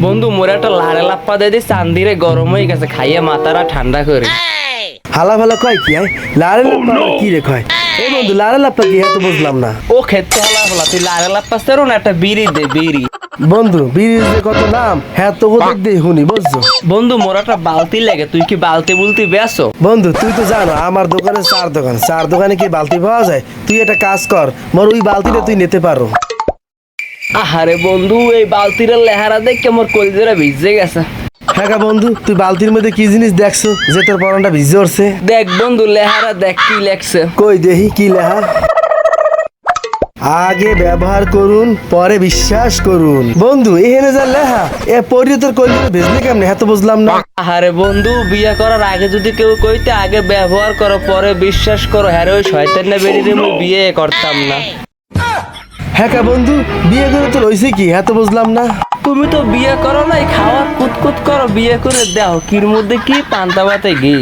বন্ধু মোর একটা লাড়ে লাপ্পা দিয়ে দিস চান্দিরে গরম হয়ে গেছে খাইয়ে মাথারা ঠান্ডা করে। হালা ভালা কয় কি লাড়ে লাপ্পা কি রে কয়? এই বন্ধু লাড়ে লাপ্পা কি তো বুঝলাম না। ও খেতে হলা হলা তুই লাড়ে লাপ্পা সেরো না একটা বিড়ি দে বিড়ি। বন্ধু বিড়ির যে কত দাম হ্যাঁ তো কোথায় দিয়ে শুনি বুঝছো। বন্ধু মোর একটা বালতি লাগে, তুই কি বালতি বুলতি বেসো? বন্ধু তুই তো জানো আমার দোকানে চার দোকানে কি বালতি পাওয়া যায়। তুই একটা কাজ কর, মোর ওই বালতিটা তুই নিতে পারো। আহারে বন্ধু এই বালতির লেহারা দেখে মোর কলিজারা ভিজে গেছে। হ্যাঁ বন্ধু তুই বালতির মধ্যে কি জিনিস দেখছো যে তোর পরনটা ভিজে উঠছে? দেখ বন্ধু লেহারা দেখ কি লেখছে। কই দেখি কি লেখা। আগে ব্যবহার করুন পরে বিশ্বাস করুন। বন্ধু এখানে যা লেখা এ পড়ি তোর কলিজাটা ভিজলে কেমনে হ্যাঁ তো বুঝলাম না। আরে বন্ধু বিয়ে করার আগে যদি কেউ কইতে আগে ব্যবহার করো পরে বিশ্বাস করো, হ্যাঁ ওই শয়তান বেরিয়ে আমি বিয়ে করতাম না। হ্যাঁ বন্ধু বিয়ে করে তোর হয়েছে কি হ্যাঁ তো বুঝলাম না। তুমি তো বিয়ে করো নাই, খাওয়ার কুতকুত করো, বিয়ে করে দাও কির মধ্যে কি পান্তা ভাতে ঘি।